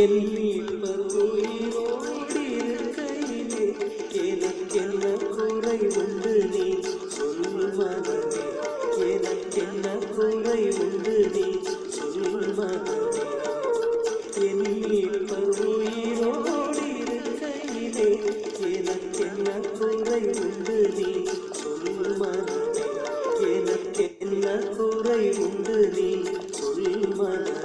என் மீட்பர் உயிரோடிருக்கையிலே எனக்கென்ன குறை உண்டு நீ சொல் மகனே, எனக்கென்ன குறை உண்டு நீ சொல் மகனே. என் மீட்பர் உயிரோடிருக்கையிலே எனக்கென்ன குறை உண்டு நீ சொல் மகனே, எனக்கென்ன குறை உண்டு நீ சொல் மகனே.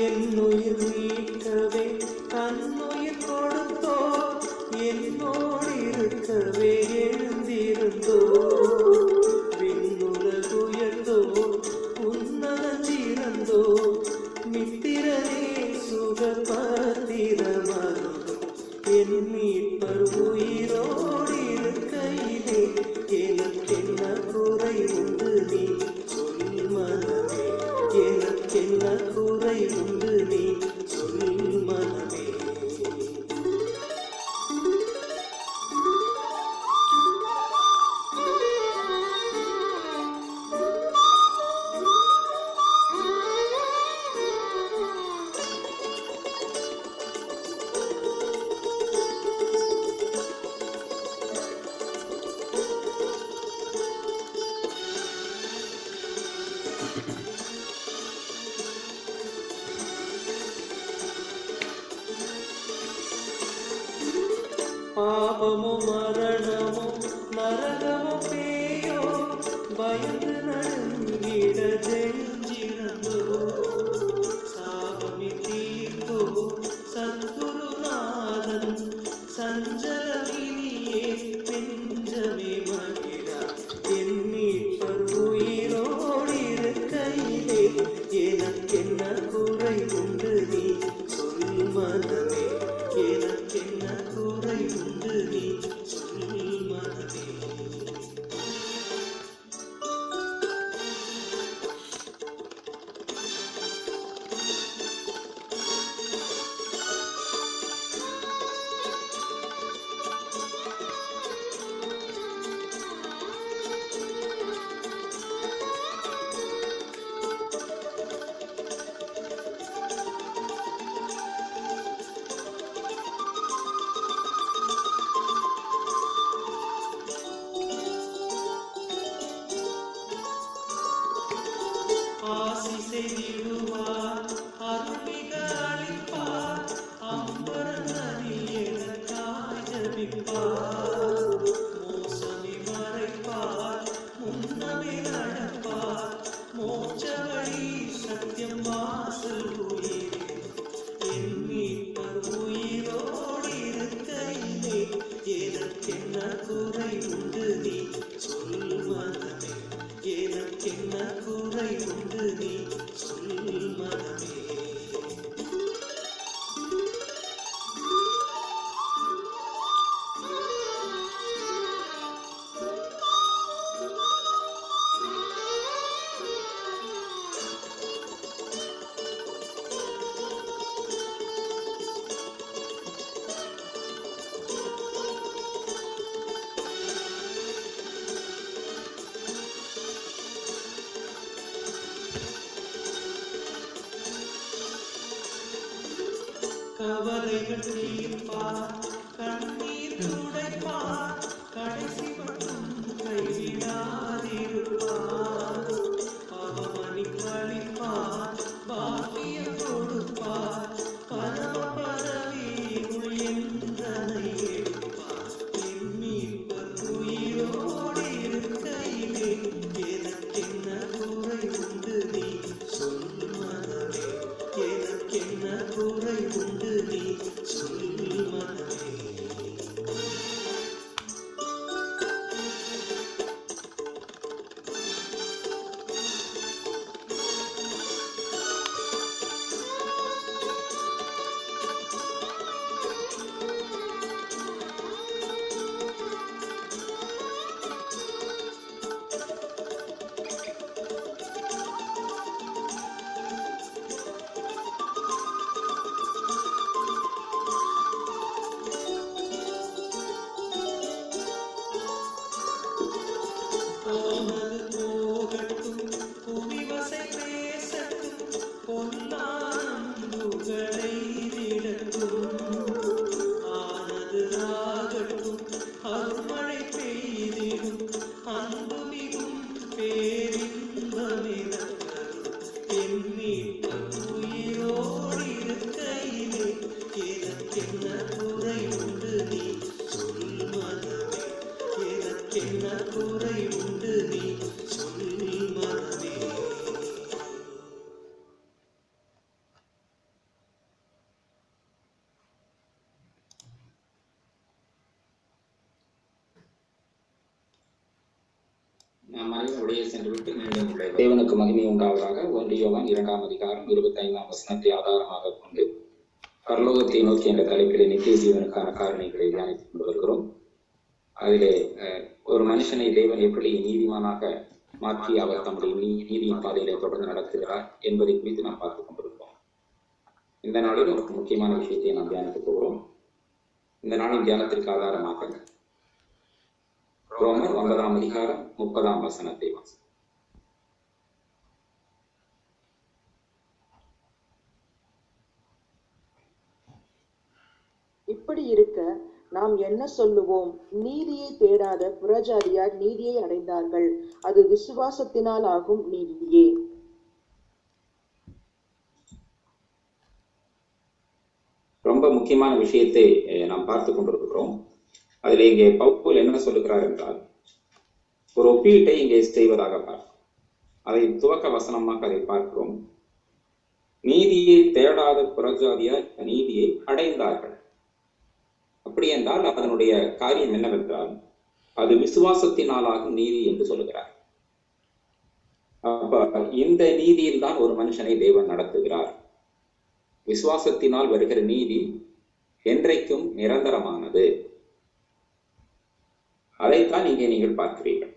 என்னுயிர் மீட்கவே தன்னுயிர் கொடுத்தோ, என்னோடு இருக்கவே எழுந்திருந்தோ, விண்ணுலகுயர்ந்தோ உன்னதஞ்சிறந்தோ, நித்திரனே சுகபத்திரமருந்தோ. என் மீட்பர் உயிரோடு இருக்கையிலே எனக்கென்ன குறை உண்டு நீ சொல் மனமே, எனக்கென்ன குறை உண்டு நீ சொல் மனமே. பாபமோ மரணமோ நரகமோ பேயோ பயந்து நடுங்கிட ஜெயிச்சிருந்தோ, சாபமி தீர்த்தோ சத்குருநாதன் சஞ்சலமினியே நெஞ்சமே மகிழா. என் மீட்பர் உயிரோடு இருக்கையிலே எனக்கென்ன குறை உண்டு நீ சொல் மனமே, எனக்கென்ன குறை உண்டு நீ சொல் மனமே. ஆசி செய்திடுவார் அருள்மிக அளிப்பார், அம்பரங்களில் எனக்காய் ஜபிப்பார், மோசமே மறைப்பார் முன்னமே நடப்பார், மோட்ச வழி சத்தியம் வாசல் உயிரே. என் மீட்பர் உயிரோடு இருக்கையிலே எனக்கென்ன குறை உண்டு நீ சொல் மனமே, எனக்கென்ன குறை உண்டு நீ சொல் மனமே. கவலைகள் தீர்ப்பார், கண்ணீர் துடைப்பார், கடைசி மட்டும் கை என்ன குறை உண்டு நீ சொல் மனமே. நாம் அனைவரும் வெளியே சென்று விட்டு மீண்டும் தேவனுக்கு மகிமை உண்டாவதாக. 1 யோவான் 2ஆம் அதிகாரம் 25ஆம் வசனத்தை ஆதாரமாக கொண்டு பரலோகத்தை நோக்கி என்ற தலைப்பிலே நித்திய ஜீவனுக்கான காரணிகளை தியானித்துக் கொண்டு வருகிறோம். அதிலே ஒரு மனுஷனை தேவன் எப்படி நீதிமானாக மாற்றி அவர் தம்முடைய நீதியின் பாதையிலே தொடர்ந்து நடத்துகிறார் என்பதை குறித்து நாம் பார்த்துக் கொண்டிருக்கிறோம். இந்த நாளில் ஒரு முக்கியமான விஷயத்தை நாம் தியானித்துக் போகிறோம். இந்த நாளின் தியானத்திற்கு ஆதாரமாக ரோமர் 9ஆம் அதிகாரம் 30ஆம் வசனத்தை வாசி. இப்படி இருக்க நாம் என்ன சொல்லுவோம்? நீதியை தேடாத புறஜாதியார் நீதியை அடைந்தார்கள், அது விசுவாசத்தினால் ஆகும் நீதியே. ரொம்ப முக்கியமான விஷயத்தை நாம் பார்த்து கொண்டிருக்கிறோம். அதில் இங்கே பவுல் என்ன சொல்லுகிறார் என்றால், ஒரு ஒப்பீட்டை இங்கே செய்வதாக பார்க்கிறோம். அதை துவக்க வசனமாக அதை பார்க்கிறோம். நீதியை தேடாத புறஜாதியார் நீதியை அடைந்தார்கள். அப்படி என்றால் அதனுடைய காரியம் என்னவென்றால், அது விசுவாசத்தினாலாகும் நீதி என்று சொல்லுகிறார். அப்ப இந்த நீதியில் தான் ஒரு மனுஷனை தேவன் நடத்துகிறார். விசுவாசத்தினால் வருகிற நீதி என்றைக்கும் நிரந்தரமானது. அதைத்தான் இங்கே நீங்கள் பார்க்கிறீர்கள்.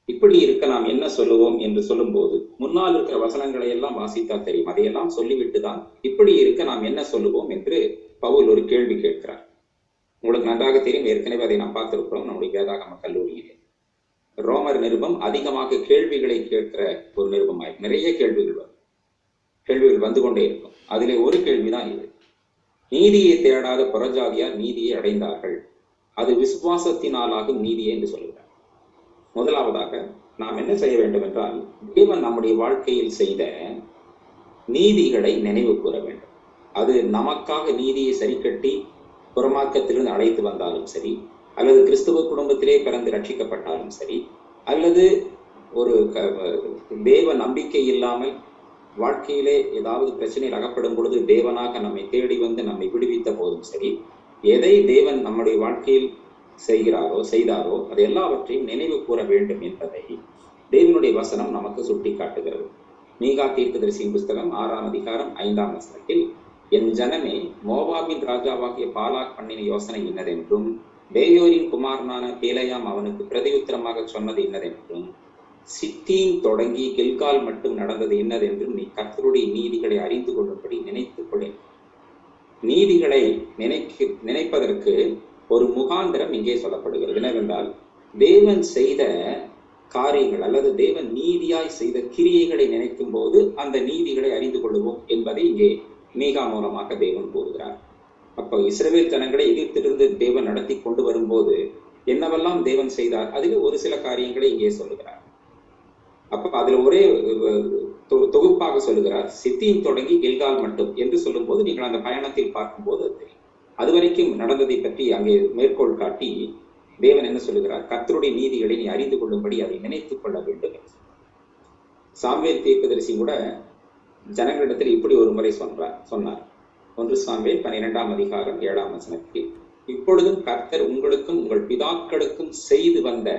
இப்படி இருக்க நாம் என்ன சொல்லுவோம் என்று சொல்லும் போது, முன்னால் இருக்கிற வசனங்களை எல்லாம் வாசித்தா தெரியும். அதையெல்லாம் சொல்லிவிட்டு தான் இப்படி இருக்க நாம் என்ன சொல்லுவோம் என்று பவுல் ஒரு கேள்வி கேட்கிறார். உங்களுக்கு நன்றாக தெரியும், ஏற்கனவே அதை நாம் பார்த்திருக்கிறோம் நம்முடைய வேதாகம கல்லூரியிலே. ரோமர் நிருபம் அதிகமாக கேள்விகளை கேட்கிற ஒரு நிருபமாய் நிறைய கேள்விகள் வந்து கொண்டே இருக்கும். அதிலே ஒரு கேள்விதான் இது: நீதியை தேடாத புறஜாதியார் நீதியை அடைந்தார்கள், அது விசுவாசத்தினாலாகும் நீதியை என்று சொல்கிறார். முதலாவதாக நாம் என்ன செய்ய வேண்டும் என்றால், தேவன் நம்முடைய வாழ்க்கையில் செய்த நீதிகளை நினைவு கூற வேண்டும். அது நமக்காக நீதியை சரிக்கட்டி புறமாக்கத்திலிருந்து அழைத்து வந்தாலும் சரி, அல்லது கிறிஸ்துவ குடும்பத்திலே பிறந்து ரட்சிக்கப்பட்டாலும் சரி, அல்லது ஒரு தேவ நம்பிக்கை இல்லாமல் வாழ்க்கையிலே ஏதாவது பிரச்சனையில் அகப்படும் பொழுது தேவனாக நம்மை தேடி வந்து நம்மை விடுவித்த போதும் சரி, எதை தேவன் நம்முடைய வாழ்க்கையில் செய்தாரோ அது எல்லாவற்றையும் நினைவு கூற வேண்டும் என்பதை தேவனுடைய வசனம் நமக்கு சுட்டி காட்டுகிறது. மீகா தீர்க்கதரிசியின் புஸ்தகம் 6ஆம் அதிகாரம் 5ஆம் வசனத்தில், என் ஜனமே, மோவாபின் ராஜாவாகிய பாலாக் பண்ணின யோசனை இன்னதென்றும், பேயோரின் குமாரனான பேலையாம் அவனுக்கு பிரதியுத்தரமாக சொன்னது இன்னதென்றும், சித்தீம் தொடங்கி கில்கால் மட்டும் நடந்தது என்னதென்றும் நீ கர்த்தருடைய நீதிகளை அறிந்து கொள்ளும்படி நினைத்துக் கொள்ள. நீதிகளை நினைப்பதற்கு ஒரு முகாந்திரம் இங்கே சொல்லப்படுகிறது. என்னவென்றால், தேவன் செய்த காரியங்கள் அல்லது தேவன் நீதியாய் செய்த கிரியைகளை நினைக்கும் போது அந்த நீதிகளை அறிந்து கொள்வோம் என்பதை இங்கே மீகா மூலமாக தேவன் கூறுகிறார். அப்போ இஸ்ரவேல் ஜனங்களை எகிப்திலிருந்து தேவன் நடத்தி கொண்டு வரும்போது என்னவெல்லாம் தேவன் செய்தார், அதில் ஒரு சில காரியங்களை இங்கே சொல்லுகிறார். அப்ப அதுல ஒரே தொகுப்பாக சொல்லுகிறார், சித்தியும் தொடங்கி கில்கால் மட்டும் என்று சொல்லும் போது நீங்கள் அந்த பயணத்தில் பார்க்கும்போது அது வரைக்கும் நடந்ததை பற்றி அங்கே மேற்கோள் காட்டி தேவன் என்ன சொல்லுகிறார், கர்த்தருடைய நீதிகளை நீ அறிந்து கொள்ளும்படி அதை நினைத்துக் கொள்ள வேண்டும். சாமுவேல் தீர்க்கதரிசி கூட ஜனங்களிடத்தில் இப்படி ஒரு முறை சொன்னார். 1 சாமுவேல் 12ஆம் அதிகாரம் 7ஆம் வசனத்தில், இப்பொழுதும் கர்த்தர் உங்களுக்கும் உங்கள் பிதாக்களுக்கும் செய்து வந்த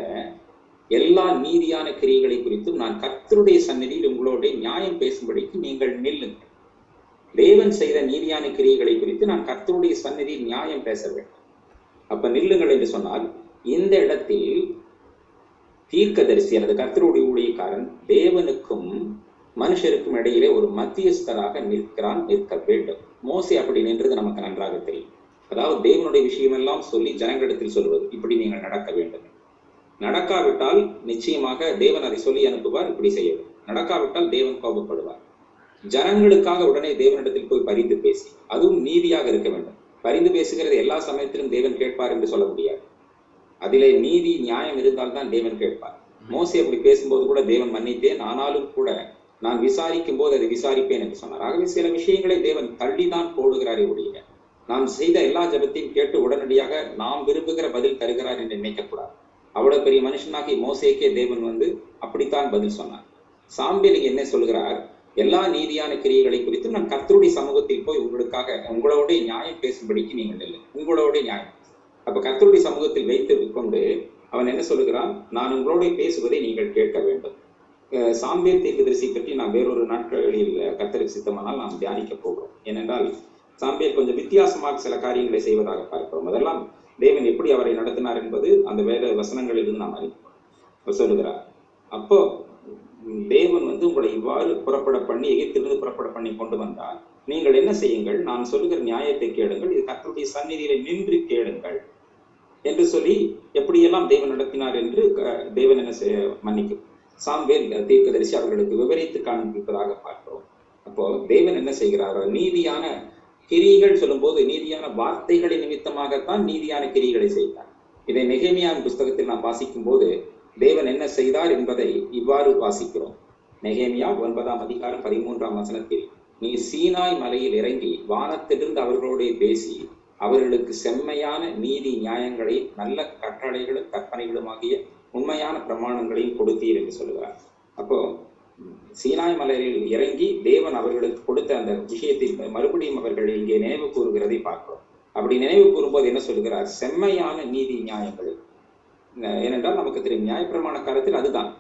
எல்லா நீதியான கிரியைகளை குறித்தும் நான் கர்த்தருடைய சந்நிதியில் உங்களோட நியாயம் பேசும்படிக்கு நீங்கள் நில்லுங்கள். தேவன் செய்த நீதியான கிரியைகளை குறித்து நான் கர்த்தருடைய சந்நிதியில் நியாயம் பேச வேண்டும். அப்ப நில்லுங்கள் என்று சொன்னால், இந்த இடத்தில் தீர்க்கதரிசி அல்லது கர்த்தருடைய ஊழியக்காரன் தேவனுக்கும் மனுஷருக்கும் இடையிலே ஒரு மத்தியஸ்தராக நிற்க வேண்டும். மோசே அப்படி நின்றது நமக்கு நன்றாக தெரியும். அதாவது தேவனுடைய விஷயமெல்லாம் சொல்லி ஜனங்களிடத்தில் சொல்வது, இப்படி நீங்கள் நடக்க வேண்டும். நடக்காவிட்டால் நிச்சயமாக தேவன் அதை சொல்லி அனுப்புவார், இப்படி செய்ய வேண்டும். நடக்காவிட்டால் தேவன் கோபப்படுவார். ஜனங்களுக்காக உடனே தேவனிடத்தில் போய் பரிந்து பேசி, அதுவும் நீதியாக இருக்க வேண்டும். பரிந்து பேசுகிறது எல்லா சமயத்திலும் தேவன் கேட்பார் என்று சொல்ல முடியாது. அதிலே நீதி நியாயம் இருந்தால்தான் தேவன் கேட்பார். மோசே அப்படி பேசும்போது கூட தேவன் மன்னித்தேன், ஆனாலும் கூட நான் விசாரிக்கும் போது அதை விசாரிப்பேன் என்று சொன்னார். ஆகவே சில விஷயங்களை தேவன் தள்ளிதான் போடுகிறாரே ஒழிய, நாம் செய்த எல்லா ஜபத்தையும் கேட்டு உடனடியாக நாம் விரும்புகிற பதில் தருகிறார் என்று நினைக்கக்கூடாது. அவ்வளவு பெரிய மனுஷனாகி மோசேக்கே தேவன் வந்து அப்படித்தான் பதில் சொன்னார். சாம்பேல் என்ன சொல்கிறார், எல்லா நீதியான கிரியைகளை குறித்து நான் கர்த்தருடைய சமூகத்தில் போய் உங்களோட நியாயம் பேசும்படிக்கு நீங்கள் இல்லை, உங்களோட நியாயம். அப்ப கர்த்தருடைய சமூகத்தில் வைத்து கொண்டு அவன் என்ன சொல்லுகிறான், நான் உங்களோட பேசுவதை நீங்கள் கேட்க வேண்டும். சாம்பேல் தீர்க்கதரிசி பற்றி நாம் வேறொரு நாட்களில் கர்த்தருக்கு சித்தமானால் நாம் தியானிக்க போகிறோம். ஏனென்றால் சாம்பேல் கொஞ்சம் வித்தியாசமாக சில காரியங்களை செய்வதாக பார்க்கிறோம். அதெல்லாம் தேவன் எப்படி அவரை நடத்தினார் என்பது அந்த வேத வசனங்களிலிருந்து நாம் அறிவிப்போம். சொல்லுகிறார், அப்போ தேவன் வந்து உங்களை இவ்வாறு புறப்பட பண்ணி எகிப்திலிருந்து புறப்பட பண்ணி கொண்டு வந்தார். நீங்கள் என்ன செய்யுங்கள், நான் சொல்லுகிற நியாயத்தை கேளுங்கள், இது கர்த்தருடைய சந்நிதியில நின்று கேளுங்கள் என்று சொல்லி எப்படியெல்லாம் தேவன் நடத்தினார் என்று தேவன் என்ன மன்னிக்கும் சாம்பேல் தீர்க்கதரிசி அவர்களுக்கு விவரித்து காண்பிப்பதாக பார்க்கிறோம். அப்போ தேவன் என்ன செய்கிறாரோ, நீதியான கிரியைகள் சொல்லும் போது நீதியான வார்த்தைகளின் நிமித்தமாகத்தான் நீதியான கிரியைகளை செய்தார். இதை நெகேமியாவின் புஸ்தகத்தில் நாம் வாசிக்கும் போது தேவன் என்ன செய்தார் என்பதை இவ்வாறு வாசிக்கிறோம். நெகேமியா 9ஆம் அதிகாரம் 13ஆம் வசனத்தில், நீ சீனாய் மலையில் இறங்கி வானத்திலிருந்து அவர்களோட பேசி அவர்களுக்கு செம்மையான நீதி நியாயங்களையும் நல்ல கட்டளைகளும் கற்பனைகளுமாகிய உண்மையான பிரமாணங்களையும் கொடுத்தீர் என்று சொல்லுகிறார். அப்போ சீனாய் மலையில் இறங்கி தேவன் அவர்களுக்கு கொடுத்த அந்த விஷயத்தை மறுபடியும் அவர்கள் இங்கே நினைவு கூறுகிறதை பார்க்கிறோம். அப்படி நினைவு கூறும்போது என்ன சொல்லுகிறார், செம்மையான நீதி நியாயங்கள். ஏனென்றால் நமக்கு தெரியும் நியாயப்பிரமாண காலத்தில் அதுதான்.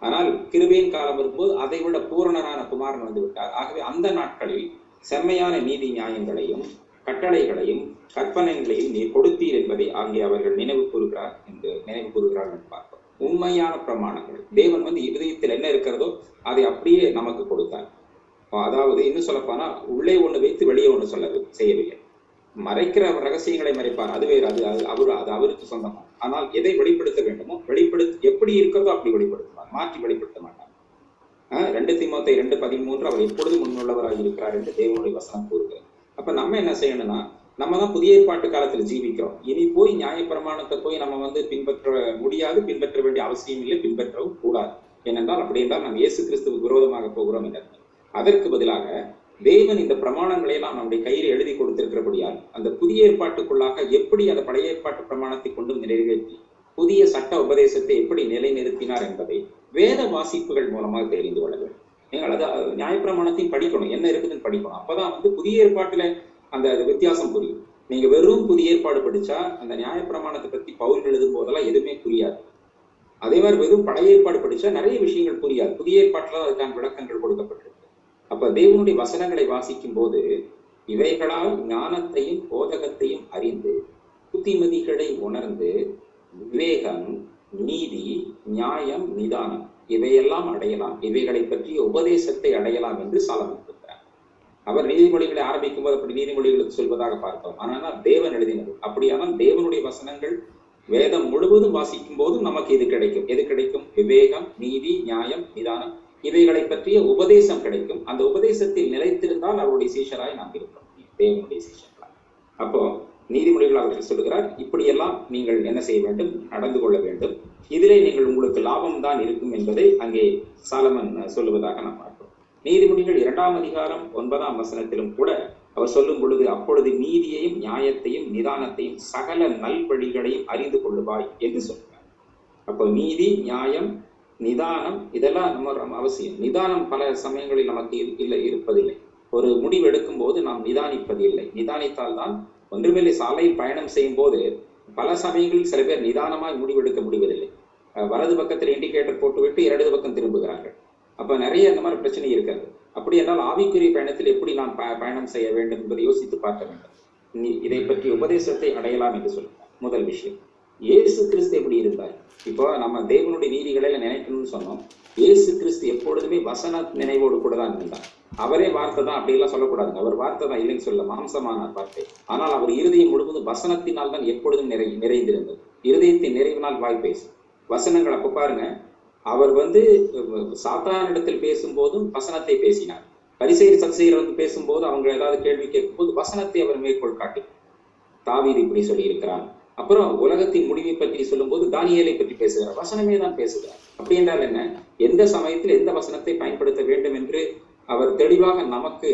ஆனால் கிருபையின் காலம் வரும்போது அதை விட பூரணரான குமாரன் வந்து விட்டார். ஆகவே அந்த நாட்களில் செம்மையான நீதி நியாயங்களையும் கட்டளைகளையும் கற்பனைகளையும் நீர் கொடுத்தீர் என்பதை அங்கே அவர்கள் நினைவு கூறுகிறார் என்று பார்ப்போம். உண்மையான பிரமாணங்கள் தேவன் வந்து இதயத்தில் என்ன இருக்கிறதோ அதை அப்படியே நமக்கு கொடுத்தார். அதாவது இன்னும் சொல்லப்போனா உள்ளே ஒண்ணு வைத்து வெளியே ஒண்ணு செய்யவில்லை. மறைக்கிற ரகசியங்களை மறைப்பார், அது வேறு, அது அவருக்கு சொந்தமா. ஆனால் எதை வெளிப்படுத்த வேண்டுமோ எப்படி இருக்கிறதோ அப்படி வெளிப்படுத்துவார், மாற்றி வெளிப்படுத்த மாட்டார். 2 தீமோத்தேயு 2:13 அவர் எப்பொழுதும் முன்னுள்ளவராக இருக்கிறார் என்று தேவனுடைய வசனம் கூறுகிறார். அப்ப நம்ம என்ன செய்யணும்னா, நம்ம தான் புதிய ஏற்பாட்டு காலத்துல ஜீவிக்கிறோம். இனி போய் நியாயப்பிரமாணத்தை போய் நம்ம வந்து பின்பற்ற முடியாது, பின்பற்ற வேண்டிய அவசியம் இல்லை, பின்பற்றவும் கூடாது. ஏனென்றால் அப்படி என்றால் நாம் இயேசு கிறிஸ்துவுக்கு விரோதமாக போகிறோம் என்ற. அதற்கு பதிலாக தேவன் இந்த பிரமாணங்களை எல்லாம் நம்முடைய கையில் எழுதி கொடுத்திருக்கிறபடியால் அந்த புதிய ஏற்பாட்டுக்குள்ளாக எப்படி அந்த பழைய ஏற்பாட்டு பிரமாணத்தை கொண்டு நிறைவேற்றி புதிய சட்ட உபதேசத்தை எப்படி நிலைநிறுத்தினார் என்பதை வேத வாசிப்புகள் மூலமாக தெரிந்து கொள்ள வேண்டும். நீங்கள் அது நியாயப்பிரமாணத்தையும் படிக்கணும், என்ன இருக்குதுன்னு படிக்கணும். அப்பதான் வந்து புதிய ஏற்பாட்டுல அந்த வித்தியாசம் புரியும். நீங்க வெறும் புதிய ஏற்பாடு படிச்சா அந்த நியாயப்பிரமாணத்தை பத்தி பவுல் எழுதும் போதெல்லாம் எதுவுமே புரியாது. அதே மாதிரி வெறும் பழைய ஏற்பாடு படிச்சா நிறைய விஷயங்கள் புரியாது. புதிய ஏற்பாட்டுல அதுக்கான விளக்கங்கள் கொடுக்கப்பட்டிருக்கு. அப்ப தேவனுடைய வசனங்களை வாசிக்கும் போது இவைகளால் ஞானத்தையும் போதகத்தையும் அறிந்து புத்திமதிகளை உணர்ந்து விவேகம், நீதி, நியாயம், நிதானம் இவையெல்லாம் அடையலாம், இவைகளை பற்றிய உபதேசத்தை அடையலாம் என்று சாலமோன் சொல்கிறார். அவர் நீதிமொழிகளை ஆரம்பிக்கும் போது அப்படி நீதிமொழிகளுக்கு சொல்வதாக பார்த்தோம். ஆனால் தேவன் எழுதினது. அப்படியானால் தேவனுடைய வசனங்கள் வேதம் முழுவதும் வாசிக்கும் போது நமக்கு இது கிடைக்கும். எது கிடைக்கும்? விவேகம், நீதி, நியாயம், நிதானம் இவைகளை பற்றிய உபதேசம் கிடைக்கும். அந்த உபதேசத்தில் நிலைத்திருந்தால் அவருடைய சீஷராய் நாம் இருப்போம், தேவனுடைய சீஷர்களாய். அப்போ நீதிமொழிகள் அவர்கள் சொல்லுகிறார், இப்படியெல்லாம் நீங்கள் என்ன செய்ய வேண்டும், நடந்து கொள்ள வேண்டும். இதிலே நீங்கள் உங்களுக்கு லாபம் தான் இருக்கும் என்பதை அங்கே சாலமன் சொல்லுவதாக நாம் பார்க்கிறோம். நீதிமொழிகள் 2ஆம் அதிகாரம் 9ஆம் வசனத்திலும் கூட அவர் சொல்லும் பொழுது, அப்பொழுது நீதியையும் நியாயத்தையும் நிதானத்தையும் சகல நல்வழிகளையும் அறிந்து கொள்ளுவாய் என்று சொல்கிறார். அப்போ நீதி, நியாயம், நிதானம் இதெல்லாம் நம்ம அவசியம். நிதானம் பல சமயங்களில் நமக்கு இருப்பதில்லை. ஒரு முடிவு எடுக்கும் போது நாம் நிதானிப்பதில்லை. நிதானித்தால் தான் ஒன்றுமில்லை. சாலையில் பயணம் செய்யும் போது பல சமயங்களில் சில பேர் நிதானமாய் முடிவெடுக்க முடிவதில்லை. வலது பக்கத்தில் இண்டிகேட்டர் போட்டுவிட்டு இடது பக்கம் திரும்புகிறார்கள். அப்ப நிறைய இந்த மாதிரி பிரச்சனை இருக்கிறது. அப்படி என்றால் ஆவிக்குரிய பயணத்தில் எப்படி நாம் பயணம் செய்ய வேண்டும் என்பதை யோசித்து பார்க்க வேண்டும். இதை பற்றி உபதேசத்தை அடையலாம் என்று சொல்லுவார். முதல் விஷயம், இயேசு கிறிஸ்து எப்படி இருந்தார்? இப்போ நம்ம தேவனுடைய நீதிகளை நினைக்கணும்னு சொன்னோம். இயேசு கிறிஸ்து எப்பொழுதுமே வசன நினைவோடு கூட தான் இருந்தார். அவரே வார்த்தை தான் அப்படியெல்லாம் சொல்லக்கூடாதுங்க. அவர் வார்த்தை தான் இல்லைன்னு சொல்ல, மாம்சமானார் வார்த்தை. ஆனால் அவர் இருதயம் முழுவதும் வசனத்தினால் தான் எப்பொழுதும் நிறைந்திருந்தது. இருதயத்தின் நிறைவினால் வாய் பேசும் வசனங்கள். அப்ப பாருங்க, அவர் வந்து சாத்தானிடத்தில் பேசும்போதும் வசனத்தை பேசினார். பரிசேயர் சதுசேயர் வந்து பேசும்போது அவங்க ஏதாவது கேள்வி கேட்கும் போது வசனத்தை அவர் மேற்கோள் காட்டி, தாவீது இப்படி சொல்லி இருக்கிறான். அப்புறம் உலகத்தின் முடிவை பற்றி சொல்லும் போது தானியேலை பற்றி பேசுகிறார். வசனமே தான் பேசுகிறார். அப்படி என்றால் என்ன, எந்த சமயத்தில் எந்த வசனத்தை பயன்படுத்த வேண்டும் என்று அவர் தெளிவாக நமக்கு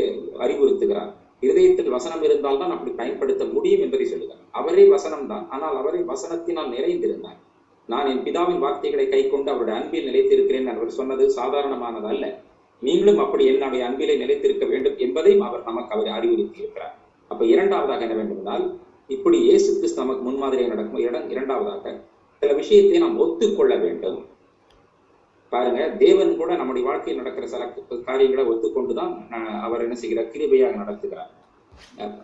அறிவுறுத்துகிறார். இருதயத்தில் வசனம் இருந்தால் தான் அப்படி பயன்படுத்த முடியும் என்பதை சொல்லுகிறார். அவரே வசனம் தான், ஆனால் அவரே வசனத்தினால் நிறைந்திருந்தார். நான் என் பிதாவின் வார்த்தைகளை கை கொண்டு அவருடைய அன்பில் நிலைத்திருக்கிறேன் அவர் சொன்னது சாதாரணமானது அல்ல. நீங்களும் அப்படி என்னுடைய அன்பிலே நிலைத்திருக்க வேண்டும் என்பதையும் நமக்கு அவர் அறிவுறுத்தி இருக்கிறார். அப்ப இரண்டாவதாக என்ன வேண்டும் என்றால், இப்படி இயேசு கிறிஸ்து நமக்கு முன்மாதிரியாக நடக்கும் இரண்டாவதாக சில விஷயத்தை நாம் ஒத்துக்கொள்ள வேண்டும். பாருங்க, தேவன் கூட நம்முடைய வாழ்க்கையில் நடக்கிற சில காரியங்களை ஒத்துக்கொண்டுதான் அவர் என்ன செய்கிறார், கிருபையாக நடத்துகிறார்.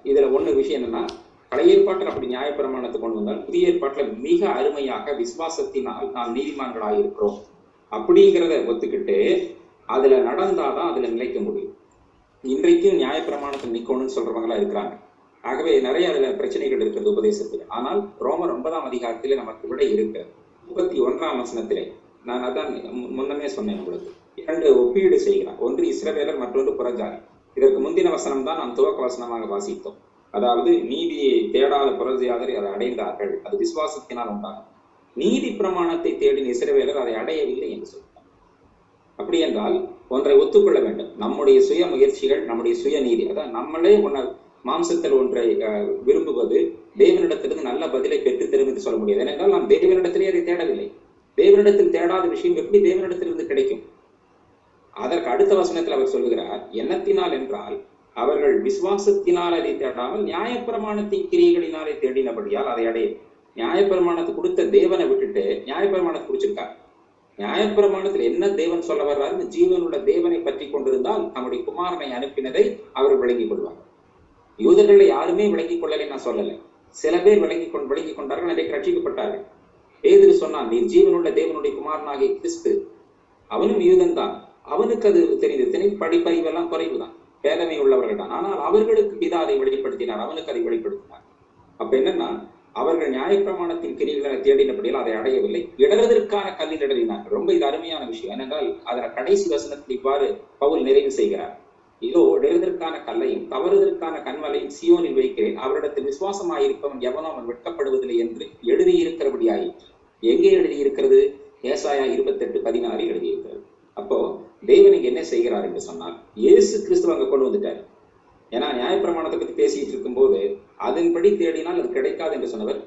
இதுல ஒண்ணு விஷயம் என்னன்னா, பழைய ஏற்பாட்டில் அப்படி நியாயப்பிரமாணத்தை கொண்டு வந்தால் புதிய ஏற்பாட்டில் மிக அருமையாக விசுவாசத்தினால் நாம் நீதிமான்களாக இருக்கிறோம் அப்படிங்கிறத ஒத்துக்கிட்டு அதுல நடந்தாதான் அதுல நிலைக்க முடியும். இன்றைக்கும் நியாயப்பிரமாணத்தை நிக்கணும்னு சொல்றவங்களா இருக்கிறாங்க. ஆகவே நிறைய அதுல பிரச்சனைகள் இருக்கிறது உபதேசத்தில். ஆனால் ரோமர் 9ஆம் அதிகாரத்திலே நமக்கு விடை இருக்கிறது. 31ஆம் வசனத்திலே நான் அதான் முன்னமே சொன்னேன் உங்களுக்கு, 2 ஒப்பீடு செய்கிறார். ஒன்று இஸ்ரவேலர், மற்றொன்று புறஜாதி. இதற்கு முந்தின வசனம் தான் நாம் துவக்க வசனமாக வாசித்தோம். அதாவது நீதியை தேடாத புறஜாதியர் அதை அடைந்தார்கள், அது விசுவாசத்தினால் உண்டாகும். நீதி பிரமாணத்தை தேடின இஸ்ரவேலர் அதை அடையவில்லை என்று சொல்றார். அப்படி என்றால் ஒன்றை ஒத்துக்கொள்ள வேண்டும், நம்முடைய சுய முயற்சிகள், நம்முடைய சுய நீதி, அதான் நம்மளே மாம்சத்தில் ஒன்றை விரும்புவது தேவனிடத்திலிருந்து நல்ல பதிலை பெற்று தரும் என்று சொல்ல முடியாது. ஏனென்றால் நாம் தேவனிடத்திலே அதை தேடவில்லை. தேவனிடத்தில் தேடாத விஷயம் எப்படி தேவனிடத்திலிருந்து கிடைக்கும்? அதற்கு அடுத்த வசனத்தில் அவர் சொல்லுகிறார், எண்ணத்தினால் என்றால் அவர்கள் விசுவாசத்தினால் அதை தேடாமல் நியாயப்பிரமாணத்தின் கிரியைகளினாலே தேடினபடியால் அதை அடைய. நியாயப்பிரமாணத்தை கொடுத்த தேவனை விட்டுட்டு நியாயப்பிரமாணத்தை குடிச்சிருக்கார். நியாயப்பிரமாணத்தில் என்ன தேவன் சொல்ல வர்றாரு, ஜீவனுள்ள தேவனை பற்றி கொண்டிருந்தால் நம்முடைய குமாரனை அனுப்பினதை அவர் விளங்கிக் கொள்வார். யூதர்களை யாருமே விளங்கிக் கொள்ளலை நான் சொல்லலை. சில பேர் விளங்கிக் கொண்டார்கள், இன்றைக்கு ரட்சிக்கப்பட்டார்கள். பேதுரு சொன்னான், நீ ஜீவனுள்ள தேவனுடைய குமாரனாகிய கிறிஸ்து. அவனும் யூதன் தான், அவனுக்கு அது தெரிந்தது. படிப்பறிவெல்லாம் குறைவுதான், பேதமை உள்ளவர்கள் தான். ஆனால் அவர்களுக்கு பிதா அதை வெளிப்படுத்தினார், அவனுக்கு அதை வெளிப்படுத்தினார். அப்ப என்னன்னா, அவர்கள் நியாயப்பிரமாணத்தின் கிரிகளை தேடினபடியால் அதை அடையவில்லை, இடறதற்கான கல்லில் இடறினார். ரொம்ப இது அருமையான விஷயம். ஏனென்றால் அதன் கடைசி வசனத்தில் இவ்வாறு பவுல் நிறைவு செய்கிறார், இதோ இடறதற்கான கல்லையும் தவறுதற்கான கண்மலையும் சியோனில் வைக்கிறேன், அவரிடத்தில் விசுவாசமாயிருப்பவன் எவனோ அவன் வெட்கப்படுவதில்லை என்று எழுதியிருக்கிறபடியாயிற்று. எங்கே எழுதியிருக்கிறது? ஏசாயா 28:16 எழுதியிருக்கிறது. அப்போ தேவன் இங்க என்ன செய்கிறார் என்று சொன்னால், இயேசு கிறிஸ்துவ அங்க கொண்டு வந்துட்டார். ஏன்னா நியாயப்பிரமாணத்தை பத்தி பேசிட்டு இருக்கும் போது அதன்படி தேடினால் அது கிடைக்காது என்று சொன்னவர்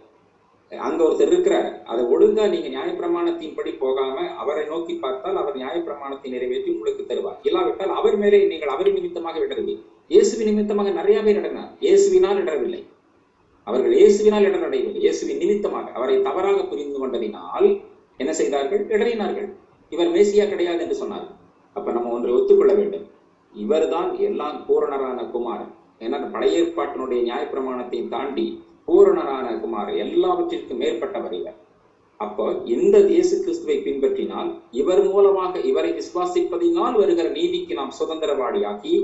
அங்க ஒருத்தர் இருக்கிறார். அதை ஒழுங்கா நீங்க நியாயப்பிரமாணத்தின்படி போகாம அவரை நோக்கி பார்த்தால் அவர் நியாயப்பிரமாணத்தை நிறைவேற்றி உங்களுக்கு தருவார். இல்லாவிட்டால் அவர் மேலே நீங்கள் அவர் நிமித்தமாக இடரவில்லை. இயேசுவின் நிமித்தமாக நிறைய பேர் இடர்னார், இயேசுவினால் இடரவில்லை. அவர்கள் இயேசுவினால் இடரடையவில்லை, இயேசுவின் நிமித்தமாக அவரை தவறாக புரிந்து கொண்டதினால் என்ன செய்தார்கள்? இடறினார்கள். இவர் மேசியா கிடையாது என்று சொன்னார். அப்ப நம்ம ஒன்றை ஒத்துக்கொள்ள வேண்டும், இவர்தான் எல்லாம் பூரணரான குமாரன். ஏன்னா பழைய ஏற்பாட்டினுடைய நியாயப்பிரமாணத்தை தாண்டி பூரணரான குமாரன், எல்லாவற்றிற்கும் மேற்பட்டவர் இவர். அப்போ இந்த இயேசு கிறிஸ்துவை பின்பற்றினால், இவர் மூலமாக இவரை விசுவாசிப்பதினால் வருகிற நீதிக்கு நாம் சுதந்திரவாளியாகி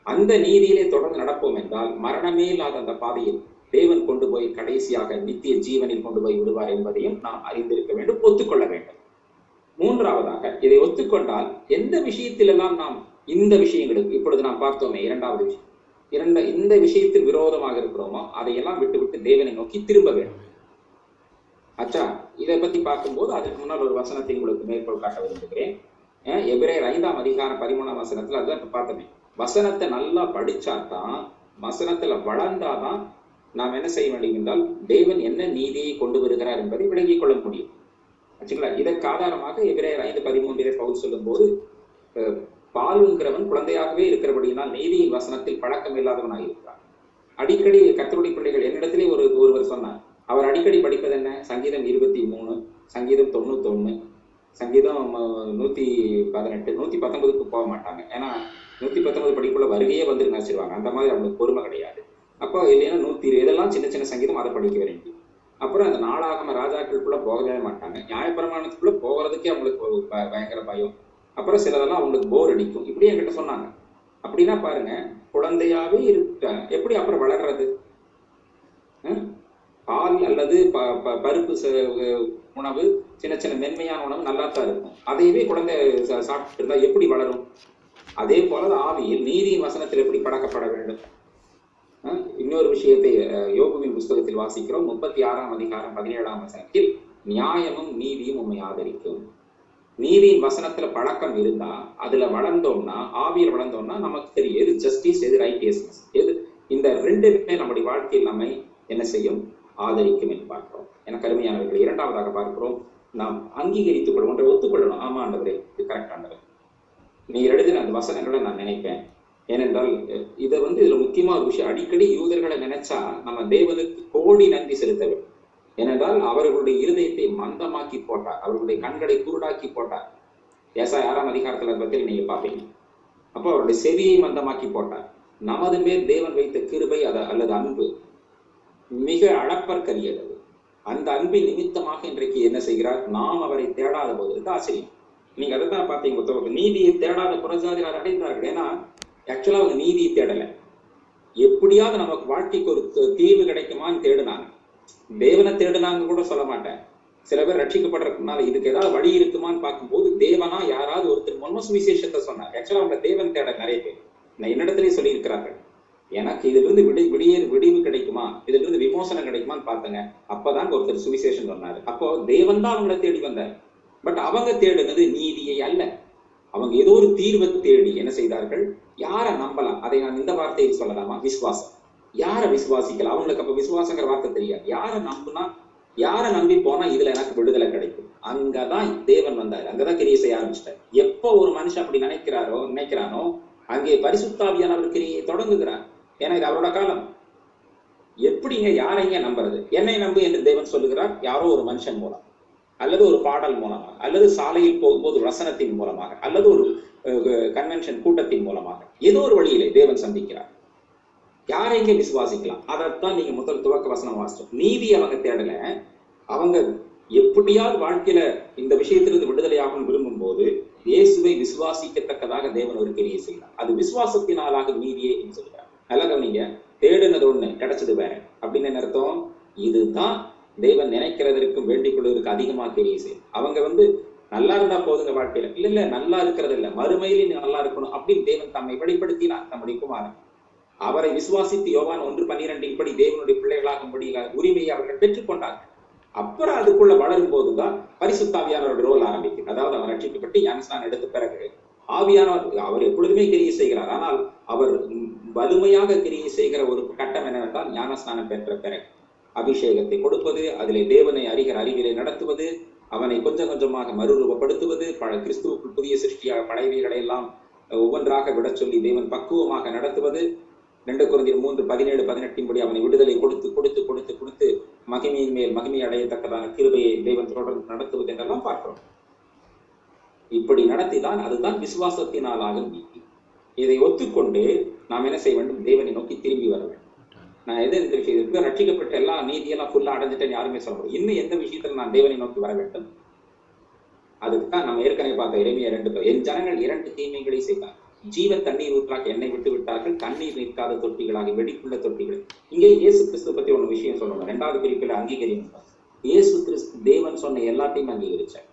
அந்த நீதியிலே தொடர்ந்து நடப்போம் என்றால் மரணமே இல்லாத அந்த பாதையில் தேவன் கொண்டு போய் கடைசியாக நித்திய ஜீவனில் கொண்டு போய் விடுவார் என்பதையும் நாம் அறிந்திருக்க வேண்டும், ஒத்துக்கொள்ள வேண்டும். மூன்றாவதாக இதை ஒத்துக்கொண்டால் எந்த விஷயத்திலெல்லாம் நாம் இந்த விஷயங்களுக்கு இப்பொழுது நாம் பார்த்தோமே, இரண்டாவது விஷயம், இந்த விஷயத்தில் விரோதமாக இருக்கிறோமோ அதையெல்லாம் விட்டு தேவனை நோக்கி திரும்ப வேண்டும். அச்சா, இதை பத்தி பார்க்கும்போது அதுக்கு முன்னால் ஒரு வசனத்தை உங்களுக்கு மேற்கோள் காட்ட விரும்புகிறேன். எபிரேயர் 5ஆம் அதிகாரம் 13ஆம் வசனத்துல அதுதான் இப்ப பார்த்தோமே. வசனத்தை நல்லா படிச்சாதான், வசனத்துல வளர்ந்தாதான் நாம் என்ன செய்ய வேண்டும் என்றால் தேவன் என்ன நீதியை கொண்டு வருகிறார் என்பதை விளங்கிக் கொள்ள முடியும். ஆச்சுங்களா? இதற்கு ஆதாரமாக எபிரேயர் 5:13 பவுல் சொல்லும் போது, பாலுங்கிறவன் குழந்தையாகவே இருக்கிறபடியினால் நீதியின் வசனத்தில் பழக்கம் இல்லாதவனாக இருக்கிறார். அடிக்கடி கர்த்தருடைய பிள்ளைகள் என்னிடத்திலே ஒருவர் சொன்னார், அவர் அடிக்கடி படிப்பது என்ன? சங்கீதம் 23, சங்கீதம் 91, சங்கீதம் 118, 119க்கு போக மாட்டாங்க. ஏன்னா 119 படிக்குள்ள வருகையே வந்து நினைச்சிருவாங்க. அந்த மாதிரி அவங்களுக்கு பொறுமை கிடையாது. அப்போ இல்லைன்னா 120 இதெல்லாம் சின்ன சின்ன சங்கீதம், அதை படிக்க வேண்டிய. அப்புறம் அந்த நாளாகம ராஜாக்களுக்குள்ள போகவே மாட்டாங்க. நியாயப்பிரமாணத்துக்குள்ள போகிறதுக்கே அவங்களுக்கு பயங்கர பயம். அப்புறம் சிலதெல்லாம் அவங்களுக்கு போர் அடிக்கும். இப்படி என்கிட்ட சொன்னாங்க. அப்படின்னா பாருங்க, குழந்தையாவே இருக்க எப்படி அப்புறம் வளர்றது? பால் அல்லது பருப்பு உணவு, சின்ன சின்ன மென்மையான உணவு நல்லா தான் இருக்கும். அதையவே குழந்தை சாப்பிட்டு இருந்தா எப்படி வளரும்? அதே போல ஆவியில் நீதியின் வசனத்தில் எப்படி பழக்கப்பட வேண்டும்? இன்னொரு விஷயத்தை யோபுவின் புஸ்தகத்தில் வாசிக்கிறோம். 36ஆம் அதிகாரம் 17ஆம் வசனத்தில், நியாயமும் நீதியும் உண்மை ஆதரிக்கும். நீதியின் வசனத்துல பழக்கம் இருந்தா, அதுல வளர்ந்தோம்னா, ஆவியில் வளர்ந்தோம்னா நமக்கு தெரியும் எது ஜஸ்டிஸ், எது ரைட்டியஸ்னஸ், எது. இந்த ரெண்டுமே நம்முடைய வாழ்க்கையில் நம்மை என்ன செய்யும்? ஆதரிக்கும் என்று பார்க்கிறோம். எனக்கு அருமையானவர்கள், இரண்டாவதாக பார்க்கிறோம் நாம் அங்கீகரித்துக் கொள்ள ஒன்றை ஒத்துக்கொள்ளணும். ஆமா ஆண்டவரே, இது கரெக்ட் ஆண்டவர், நீ எழுதின அந்த வசனங்களை நான் நினைப்பேன். ஏனென்றால் இதை இதுல முக்கியமா ஒரு விஷயம், அடிக்கடி யூதர்களை நினைச்சா நம்ம தேவனுக்கு கோடி நன்றி செலுத்த வேண்டும். ஏனென்றால் அவர்களுடைய இருதயத்தை மந்தமாக்கி போட்டார், அவர்களுடைய கண்களை குருடாக்கி போட்டார். ஏசாயா 6ஆம் அதிகாரத்துல பத்தி நீங்க பாப்பீங்க. அப்போ அவருடைய செவியை மந்தமாக்கி போட்டார். நமது மேல் தேவன் வைத்த கிருபை அல்லது அன்பு மிக அளப்பற்கரியது. அந்த அன்பின் நிமித்தமாக இன்றைக்கு என்ன செய்கிறார், நாம் அவரை தேடாத போது ஆச்சரியம். நீங்க அதை தான் பார்த்தீங்க, நீதியை தேடாத புறஜாதியார் அடைந்தார்கள். ஏன்னா ஆக்சுவலா அவங்க நீதியை தேடல, எப்படியாவது நமக்கு வாழ்க்கைக்கு ஒரு தீர்வு கிடைக்குமான்னு தேடினாங்க. தேவனை தேடினாங்க கூட சொல்ல மாட்டேன். சில பேர் ரட்சிக்கப்படுறதுனால இதுக்கு ஏதாவது வழி இருக்குமான்னு பார்க்கும்போது தேவனா யாராவது ஒருத்தர் மூலமா சுவிசேஷத்தை சொன்னார். ஆக்சுவலா அவங்க தேவன் தேட நிறைய பேர் நான் என்னிடத்திலேயே சொல்லி இருக்கிறார்கள், எனக்கு இதுல இருந்து விடிவு கிடைக்குமா, இதுல இருந்து விமோசனம் கிடைக்குமான்னு பார்த்தங்க. அப்பதான் ஒருத்தர் சுவிசேஷம் சொன்னாரு. அப்போ தேவன் தான் அவங்கள தேடி வந்தார். பட் அவங்க தேடுனது நீதியை அல்ல, அவங்க ஏதோ ஒரு தீர்வை தேடி என்ன செய்தார்கள், யாரை நம்பலாம், அதை நான் இந்த வார்த்தையை சொல்லலாமா, விசுவாசம். யாரை விசுவாசிக்கலாம், அவங்களுக்கு அப்ப விசுவாசங்கிற வார்த்தை தெரியாது. யாரை நம்புனா, யாரை நம்பி போனா இதுல எனக்கு விடுதலை கிடைக்கும், அங்கதான் தேவன் வந்தார், அங்கதான் கிரியை செய்ய ஆரம்பிச்சிட்டார். எப்போ ஒரு மனுஷன் அப்படி நினைக்கிறானோ அங்கே பரிசுத்தாவியானவர் கிரியை தொடங்குகிறார். ஏன்னா இது அவரோட காலம். எப்படிங்க யாரைங்க நம்புறது, என்னை நம்பு என்று தேவன் சொல்லுகிறார். யாரோ ஒரு மனுஷன் மூலம், அல்லது ஒரு பாடல் மூலமாக, அல்லது சாலையில் போகும்போது வசனத்தின் மூலமாக, அல்லது ஒரு கன்வென்ஷன் கூட்டத்தின் மூலமாக, ஏதோ ஒரு வழியிலே தேவன் சந்திக்கிறார். யாரைங்க விசுவாசிக்கலாம், அதைத்தான் நீங்க முதல் துவக்க வசனம் வாசிச்சோம். நீதி அவங்க தேடல, அவங்க எப்படியாவது வாழ்க்கையில இந்த விஷயத்திலிருந்து விடுதலையாகும் விரும்பும் போது இயேசுவை விசுவாசிக்கத்தக்கதாக தேவன் ஒரு கிரியை செய்கிறார். அது விசுவாசத்தினாலாக நீதியே என்று சொல்கிறார். நல்லா நீங்க தேடுனது ஒண்ணு, கிடைச்சது வேற அப்படின்னு அர்த்தம். இதுதான் தேவன் நினைக்கிறதற்கும் வேண்டிக் கொள்வதற்கு அதிகமா கிரியை செய்யும். அவங்க நல்லா இருந்தா போதுங்க வாழ்க்கையில, இல்ல நல்லா இருக்கிறது இல்ல, மறுமையில நல்லா இருக்கணும் அப்படின்னு தேவன் தம்மை வெளிப்படுத்தினார் நம்முடைய குமாரன். அவரை விசுவாசித்து யோவான் 1:12 படி தேவனுடைய பிள்ளைகளாகும்படி உரிமையை அவர்கள் பெற்றுக்கொண்டார்கள். அப்புறம் அதுக்குள்ள வளரும் போதுதான் பரிசுத்தாவியானவருடைய ரோல் ஆரம்பிக்கும். அதாவது அவர் ரட்சிக்கப்பட்டு ஞானஸ்நானம் எடுத்த பிறகு ஆவியானவர் அவர் எப்பொழுதுமே கிரியை செய்கிறார். ஆனால் அவர் வலிமையாக கிரியை செய்கிற ஒரு கட்டம் என்னவென்றால் ஞானஸ்நானம் பெற்ற பிறகு அபிஷேகத்தை கொடுப்பது, அதிலே தேவனை அறிகிற அறிவிலை நடத்துவது, அவனை கொஞ்சம் கொஞ்சமாக மறுரூபப்படுத்துவது, கிறிஸ்துவுக்குள் புதிய சிருஷ்டியாக படைவைகளை எல்லாம் ஒவ்வொன்றாக விட சொல்லி தேவன் பக்குவமாக நடத்துவது. 2 கொரிந்தியர் 3:17-18 படி அவனை விடுதலை கொடுத்து கொடுத்து கொடுத்து கொடுத்து மகிமையின் மேல் மகிமை அடையத்தக்கதான கிருபையை தேவன் தொடர்ந்து நடத்துவது என்றெல்லாம் பார்க்கிறோம். இப்படி நடத்திதான் அதுதான் விசுவாசத்தினாலாக நீதி. இதை ஒத்துக்கொண்டு நாம் என்ன செய்ய வேண்டும், தேவனை நோக்கி திரும்பி வர வேண்டும். நான் எது இந்த விஷயத்துக்கு ரட்சிக்கப்பட்ட எல்லாம் நீதியெல்லாம் ஃபுல்லா அடைஞ்சிட்டேன்னு யாருமே சொல்ல முடியும். இன்னும் எந்த விஷயத்துல நான் தேவனை நோக்கி வர வேண்டும், அதுக்குதான் நம்ம ஏற்கனவே பார்த்த எரேமியா 2 என் ஜனங்கள் 2 தீமைகளை செய்தார். ஜீவ தண்ணீர் ஊற்றாக என்னை விட்டு விட்டார்கள், தண்ணீர் நிற்காத தொட்டிகளாக வெடிக்குள்ள தொட்டிகள். இங்கே இயேசு கிறிஸ்து பத்தி ஒரு விஷயம் சொல்லணும். 2வது பிரிப்பில் அங்கீகரிக்கும். இயேசு கிறிஸ்து தேவன் சொன்ன எல்லாத்தையும் அங்கீகரிச்சார்.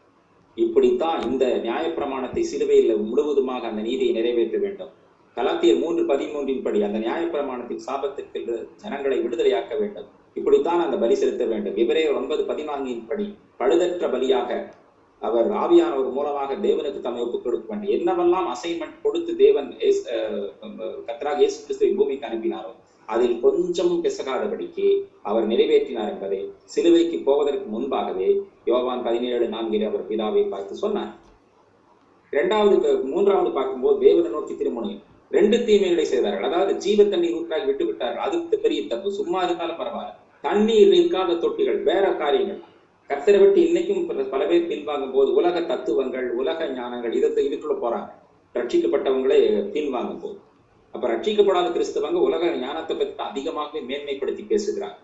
இப்படித்தான் இந்த நியாயப்பிரமாணத்தை சிலுவையில் முழுவதுமாக அந்த நீதியை நிறைவேற்ற வேண்டும். கலாத்தியர் 3:13 படி அந்த நியாயப்பிரமாணத்தின் சாபத்திற்கு ஜனங்களை விடுதலையாக்க வேண்டும். இப்படித்தான் அந்த பலி செலுத்த வேண்டும். எபிரேயர் 9:14 படி பழுதற்ற பலியாக அவர் ஆவியானவர் மூலமாக தேவனுக்கு தம்மை ஒப்புக் கொடுக்க வேண்டும். என்னவெல்லாம் அசைன்மெண்ட் கொடுத்து தேவன் கர்த்தராகிய இயேசு கிறிஸ்துவை பூமிக்கு அனுப்பினாரோ அதில் கொஞ்சமும் பிசகாதபடிக்கு அவர் நிறைவேற்றினார் என்பதை சிலுவைக்கு போவதற்கு முன்பாகவே யோவான் 17:4 அவர் பிதாவை பார்த்து சொன்னார். 3வது பார்க்கும்போது தேவனை நோக்கி திரும்பணும். 2 தீமைகளை செய்தார்கள். அதாவது ஜீவ தண்ணீர் ஊற்றாக விட்டு விட்டார்கள், அது பெரிய தப்பு. சும்மா இருந்தாலும் பரவாயில்ல. தண்ணீர் நிற்காத தொட்டிகள் வேற காரியங்கள். கர்த்தரை விட்டு இன்னைக்கும் பல பேர் பின்வாங்கும் போது உலக தத்துவங்கள், உலக ஞானங்கள் இதுக்குள்ள போறாங்க. ரட்சிக்கப்பட்டவங்களே பின்வாங்கும் போது, அப்ப ரட்சிக்கப்படாத கிறிஸ்தவங்க உலக ஞானத்தை பற்றி அதிகமாகவே மேன்மைப்படுத்தி பேசுகிறாங்க.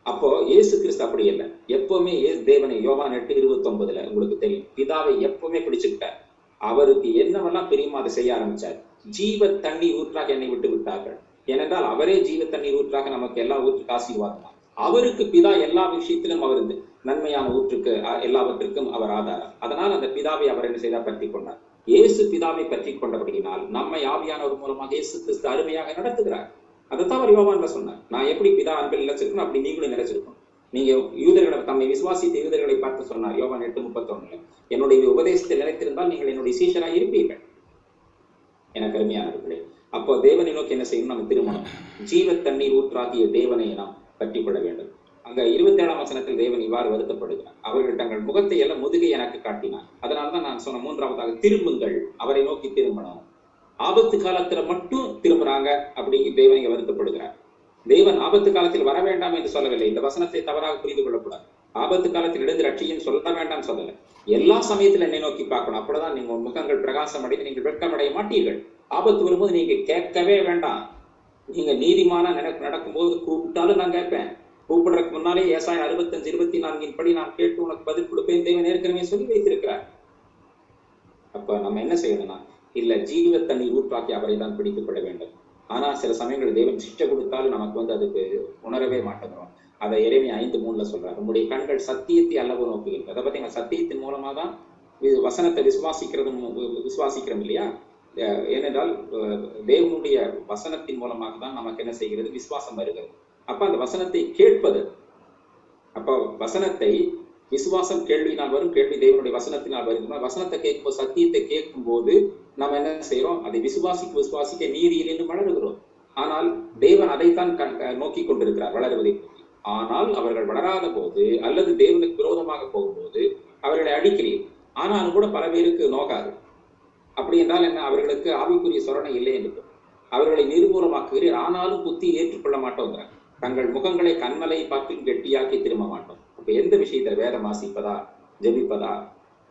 அப்போ இயேசு கிறிஸ்து அப்படி இல்லை. எப்பவுமே தேவனை யோவான் 8:29 உங்களுக்கு தெரியும், பிதாவை எப்பவுமே பிடிச்சுக்கிட்டார். அவருக்கு என்னவெல்லாம் பிரியுமோ அதை செய்ய ஆரம்பிச்சார். ஜீவ தண்ணீர் ஊற்றாக என்னை விட்டு விட்டார்கள். ஏனென்றால் அவரே ஜீவ தண்ணீர் ஊற்றாக நமக்கு எல்லா ஊற்றுக்கு ஆசீர்வாதம். அவருக்கு பிதா எல்லா விஷயத்திலும் அவர் நன்மையான ஊற்றுக்கு எல்லாவற்றுக்கும் அவர் ஆதாரம். அதனால் அந்த பிதாவை அவர் என்ன செய்தார், பற்றி கொண்டார். இயேசு பிதாவை பற்றி கொண்டபடியினால் நம்மை ஆவியானவர் மூலமாக இயேசு கிறிஸ்து அருமையாக நடத்துகிறார். அதைத்தான் அவர் யோவான்ல சொன்னார். நான் எப்படி பிதா அன்பில் நிலைச்சிருக்கணும் அப்படி நீங்களும் நிலைச்சிருக்கணும். நீங்க யூதர்களை தம்மை விசுவாசித்த யூதர்களை பார்த்து சொன்னார் யோவான் 8:31 என்னுடைய உபதேசத்தை நிலைத்திருந்தால் நீங்கள் என்னுடைய சீஷராக இருப்பீர்கள். எனக்கு அருமையானவர்களே, அப்போ தேவனை நோக்கி என்ன செய்யணும், நம்ம திருமணம் ஜீவ தண்ணீர் ஊற்றாகிய தேவனை நாம் பற்றி கொள்ள வேண்டும். அங்க 27ஆம் வசனத்தில் தேவன் இவ்வாறு வருத்தப்படுகிறார். அவர்கள் தங்கள் முகத்தை எல்லாம் முதுகை எனக்கு காட்டினார். அதனால்தான் நான் சொன்ன மூன்றாவதாக திரும்புங்கள், அவரை நோக்கி திரும்பணும். ஆபத்து காலத்துல மட்டும் திரும்புறாங்க அப்படி தேவன் இங்க வருத்தப்படுகிறார். தேவன் ஆபத்து காலத்தில் வர வேண்டாம் என்று சொல்லவில்லை. இந்த வசனத்தை தவறாக புரிந்து கொள்ளக்கூடாது. ஆபத்து காலத்தில் எழுந்து ரட்சியும் சொல்ல வேண்டாம் சொல்லல. எல்லா சமயத்துல என்னை நோக்கி பார்க்கணும். அப்பதான் நீங்க முகங்கள் பிரகாசம் அடைந்து நீங்கள் வெட்கமடைய மாட்டீர்கள். ஆபத்து வரும்போது நீங்க கேட்கவே வேண்டாம். நீங்க நீதிமானா நடக்கும்போது கூப்பிட்டாலும் நான் கேட்பேன். கூப்பிடுறதுக்கு முன்னாலே ஏசாயா 65:24 படி நான் கேட்டு உனக்கு பதில் கொடுப்பேன் தேவன் ஏற்கனவே சொல்லி வைத்திருக்கிறார். அப்ப நம்ம என்ன செய்யணும்னா, இல்ல ஜீவ தண்ணீர் ஊற்றாக்கி அவரை தான் பிடித்துக் கொள்ள வேண்டும். ஆனா சில சமயங்கள் தேவன் சிஷ்டை கொடுத்தாலும் நமக்கு அதுக்கு உணரவே மாட்டேங்கிறோம். அதை எரேமியா 5:3 சொல்றாரு, உங்களுடைய கண்கள் சத்தியத்தை அல்லவோ நோக்குகிறது. அதை பத்தி சத்தியத்தின் மூலமா தான் வசனத்தை விசுவாசிக்கிறோம் இல்லையா? ஏனென்றால் தேவனுடைய வசனத்தின் மூலமாக தான் நமக்கு என்ன செய்கிறது, விசுவாசம் வருகிறது. அப்ப அந்த வசனத்தை கேட்பது, அப்ப வசனத்தை விசுவாசம் கேள்வியினால் வரும், கேள்வி தேவனுடைய வசனத்தினால் வருது. வசனத்தை கேட்கும், சத்தியத்தை கேட்கும் போது நம்ம என்ன செய்யறோம், அதை விசுவாசிக்க நீதியில் என்று வளருகிறோம். ஆனால் தேவன் அதைத்தான் நோக்கி கொண்டிருக்கிறார், வளருவதை. ஆனால் அவர்கள் வளராத போது அல்லது தேவனுக்கு விரோதமாக போகும்போது அவர்களை அடிக்கிறீர். ஆனாலும் கூட பல பேருக்கு நோக்காது. அப்படி என்றால் என்ன, அவர்களுக்கு ஆவிக்குரிய சொரணை இல்லை என்று அவர்களை நிர்மூலமாக்குகிறீர். ஆனாலும் புத்தி ஏற்றுக்கொள்ள மாட்டோங்கிறார். தங்கள் முகங்களை கண்மலை பார்த்து கெட்டியாக்கி திரும்ப மாட்டோம். அப்ப எந்த விஷயத்துல, வேதம் வாசிப்பதா, ஜெபிப்பதா,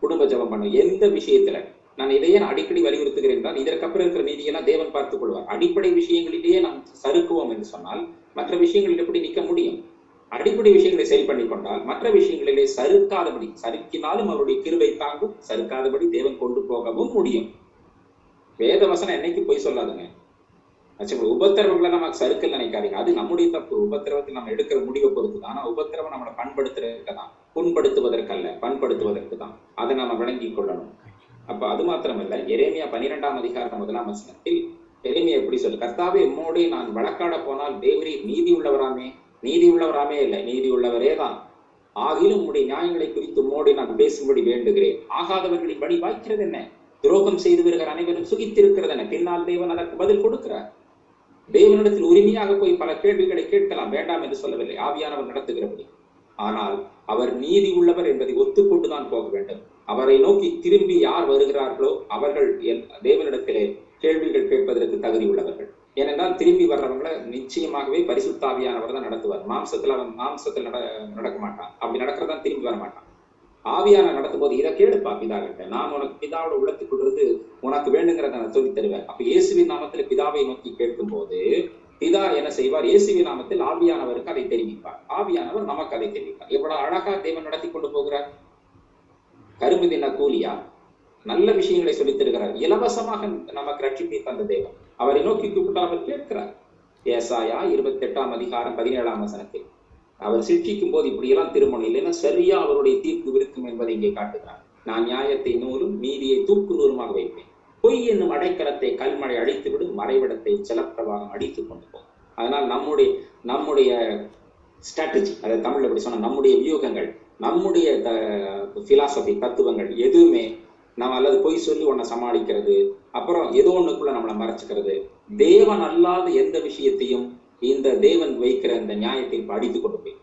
குடும்ப ஜெபம் பண்ண, எந்த விஷயத்துல நான் இதையே அடிக்கடி வலியுறுத்துகிறேன் என்றால், இதற்கப்புறம் இருக்கிற நீதியெல்லாம் தேவன் பார்த்துக் கொள்வார். அடிப்படை விஷயங்களிலேயே நாம் சறுக்குவோம் என்று சொன்னால் மற்ற விஷயங்களில் எப்படி நிற்க முடியும்? அடிப்படை விஷயங்களை சரி பண்ணி கொண்டால் மற்ற விஷயங்களிலே சறுக்காதபடி, சறுக்கினாலும் அவருடைய கிருபை தாங்கும், சறுக்காதபடி தேவன் கொண்டு போகவும் முடியும். வேத வசனம் என்னைக்கு போய் சொல்லாதுங்க. உபத்திரவங்களை நமக்கு சறுக்கல் நினைக்காதீங்க, அது நம்முடைய தப்பு. உபத்திரவத்தில் நம்ம எடுக்கிற முடிவை பொறுத்து தான். ஆனா உபத்திரவம் நம்மளை பண்படுத்துறதுக்கு தான், புண்படுத்துவதற்கல்ல, பண்படுத்துவதற்கு தான். அதை நம்ம விளங்கிக் கொள்ளணும். அப்ப அது மாத்திரமல்ல, எரேமியா 12ஆம் அதிகாரம் 1ஆம் வசனத்தில் எரேமியா எப்படி சொல்லு, கர்த்தாவே உம்மோடு நான் வழக்காட போனால் தேவரீர் நீதி உள்ளவராமே. நீதி உள்ளவராமே இல்லை, நீதி உள்ளவரே தான். ஆகிலும் உம்முடைய நியாயங்களை குறித்து உம்மோடு நான் பேசும்படி வேண்டுகிறேன். ஆகாதவர்களின் படி வாய்க்கிறது என்ன? துரோகம் செய்து வருகிற அனைவரும் சுகித்திருக்கிறது என்ன? பின்னால் தேவன் அதற்கு பதில் கொடுக்கிறார். தேவனிடத்தில் உரிமையாக போய் பல கேள்விகளை கேட்கலாம், வேண்டாம் என்று சொல்லவில்லை, ஆவியானவர் நடத்துகிறபடி. ஆனால் அவர் நீதி உள்ளவர் என்பதை ஒத்துக்கொண்டுதான் போக வேண்டும். அவரை நோக்கி திரும்பி யார் வருகிறார்களோ அவர்கள் தேவனிடத்திலே கேள்விகள் கேட்பதற்கு தகுதி உள்ளவர்கள். ஏனென்றால் திரும்பி வர்றவங்களை நிச்சயமாகவே பரிசுத்த ஆவியானவர் தான் நடத்துவார். மாம்சத்தில் நடக்க மாட்டான். அப்படி நடக்கிறதான் திரும்பி வர மாட்டான். ஆவியான நடத்தும் போது இதை கேளுப்பா பிதா கிட்ட, நான் உனக்கு பிதாவோட உள்ளத்துக்குள்ளிருந்து உனக்கு வேண்டுங்கிறத நான் சொல்லி தருவேன். அப்ப இயேசுவின் நாமத்தில் பிதாவை நோக்கி கேட்கும் போது பிதா என்ன செய்வார்? இயேசுவின் நாமத்தில் ஆவியானவருக்கு அதை தெரிவிப்பார். ஆவியானவர் நமக்கு அதை தெரிவிப்பார். எவ்வளவு அழகா தேவன் நடத்தி கொண்டு போகிறார். கரும்பு தின்ன கூலியா நல்ல விஷயங்களை சொல்லித் தருகிறார். இலவசமாக நமக்கு ரட்சிப்பை தந்த தேவன். அவரை நோக்கி கூப்பிட்டால் அவர் கேட்கிறார். ஏசாயா 28ஆம் அதிகாரம் 17ஆம் வசனத்தில் அவர் சிக்ஷிக்கும் போது இப்படியெல்லாம் திருமணம் இல்லைன்னா சரியா அவருடைய தீர்ப்பு இருக்கும் என்பதை இங்கே காட்டுகிறார். நான் நியாயத்தை நூலும் நீதியை தூக்கு நூறுமாக வைப்பேன். பொய் என்னும் அடைக்கலத்தை கல்மழை அடித்துவிடும், மறைவிடத்தை ஜலப்பிரவாகம் அடித்து கொண்டு போகும். அதனால் நம்முடைய ஸ்ட்ராட்டஜி, அதை தமிழ்ல எப்படி சொன்னா, நம்முடைய வியூகங்கள், நம்முடைய பிலாசபி தத்துவங்கள் எதுவுமே நம்ம அல்லது பொய் சொல்லி ஒன்ன சமாளிக்கிறது, அப்புறம் ஏதோ ஒண்ணுக்குள்ள நம்மளை மறைச்சுக்கிறது, தேவன் அல்லாத எந்த விஷயத்தையும் இந்த தேவன் வைக்கிற இந்த நியாயத்தை அடித்து கொண்டு போய்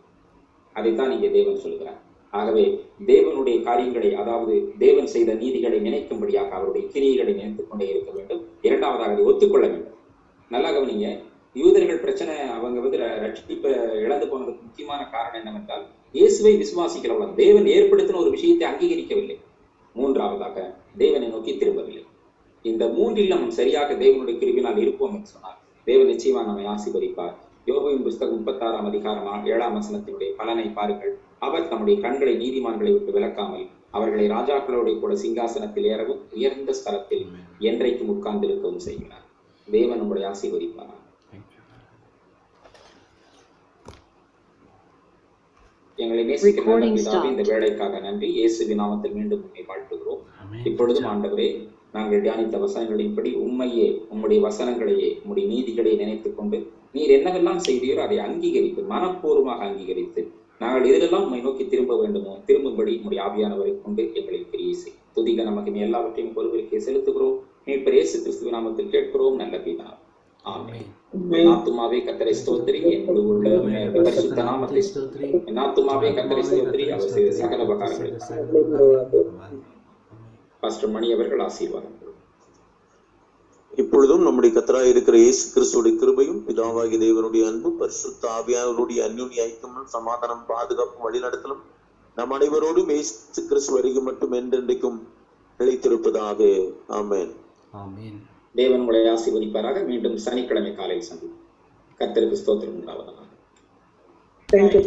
அதைத்தான் இங்கே தேவன் சொல்கிறார். ஆகவே தேவனுடைய காரியங்களை, அதாவது தேவன் செய்த நீதிகளை நினைக்கும்படியாக அவருடைய கிரியைகளை நினைத்துக் கொண்டே இருக்க வேண்டும். இரண்டாவதாக அதை ஒத்துக்கொள்ள வேண்டும். நல்லா கவனிங்க, யூதர்கள் பிரச்சனை, அவங்க ரட்சிப்பை இழந்து போனதுக்கு முக்கியமான காரணம் என்னவென்றால் இயேசுவை விசுவாசிக்கிறவர்கள் தேவன் ஏற்படுத்தின ஒரு விஷயத்தை அங்கீகரிக்கவில்லை. மூன்றாவதாக தேவனை நோக்கி திரும்பவில்லை. இந்த மூன்றில் நம்ம சரியாக தேவனுடைய கிருபையினால் இருப்போம் என்று சொன்னால் தேவன் நிச்சயமா நம்மை ஆசீர்வதிப்பார். யோபுவின் புஸ்தகம் 36ஆம் அதிகாரம் 7ஆம் வசனத்தினுடைய பலனை பாருங்கள். அவர் தம்முடைய கண்களை நீதிமான்களை விட்டு விலக்காமல் அவர்களை ராஜாக்களோடு கூட சிங்காசனத்தில் ஏறவும் உயர்ந்த ஸ்தலத்தில் என்றைக்கும் உட்கார்ந்திருக்கவும் செய்கிறார். தேவன் நம்முடைய ஆசீர்வதிப்பார். எங்களை நேசிக்கிற பிதாவே, இந்த வேலைக்காக நன்றி. இயேசுவின் நாமத்தில் மீண்டும் உம்மை வாழ்த்துகிறோம். இப்பொழுதும் ஆண்டவரே, நாங்கள் தியானித்த வசனங்களின்படி உம்மையே, உம்முடைய வசனங்களையே, உம்முடைய நீதிகளை நினைத்துக் கொண்டு நீர் என்னவெல்லாம் செய்தீரோ அதை அங்கீகரித்து, மனப்பூர்வமாக அங்கீகரித்து, நாங்கள் எதிரெல்லாம் உம்மை நோக்கி திரும்ப வேண்டுமோ திரும்பும்படி உம்முடைய ஆவியானவரை கொண்டு எங்களை கிரியை செய். துதிக நமக்கு எல்லாவற்றையும் பொறுப்பிற்கே செலுத்துகிறோம். மீட்பர் இயேசு கிறிஸ்துவின் நாமத்தில் கேட்கிறோம் நல்ல பிதாவே. ஆமென். என் ஆத்துமாவே கர்த்தரை ஸ்தோத்திரி, என் முழு உள்ளமே அவருடைய பரிசுத்த நாமத்தை ஸ்தோத்திரி. என் ஆத்துமாவே கர்த்தரை ஸ்தோத்திரி, அவர் செய்த சகல உபகாரங்களுக்காக. பாஸ்டர் மணி அவர்கள் ஆசீர்வாதம். இப்பொழுதும் நம்முடைய கர்த்தராய் இருக்கிற இயேசு கிறிஸ்துவுடைய கிருபையும் பிதாவாகிய தேவனுடைய அன்பும் பரிசுத்த ஆவியானவருடைய அந்யோன்ய ஐக்கியமும் சமாதானம் பாதுகாப்பும் வழிநடத்தலும் நம் அனைவரோடும் இயேசு கிறிஸ்து வருகை மட்டும் என்றென்றைக்கும் நிலைத்திருப்பதாக. ஆமென். ஆமென். தேவன் உங்களை ஆசீர்வதிப்பாராக. மீண்டும் சனிக்கிழமை காலையில் சந்திப்போம். கர்த்தருக்கு ஸ்தோத்திரம் உண்டாவதாக.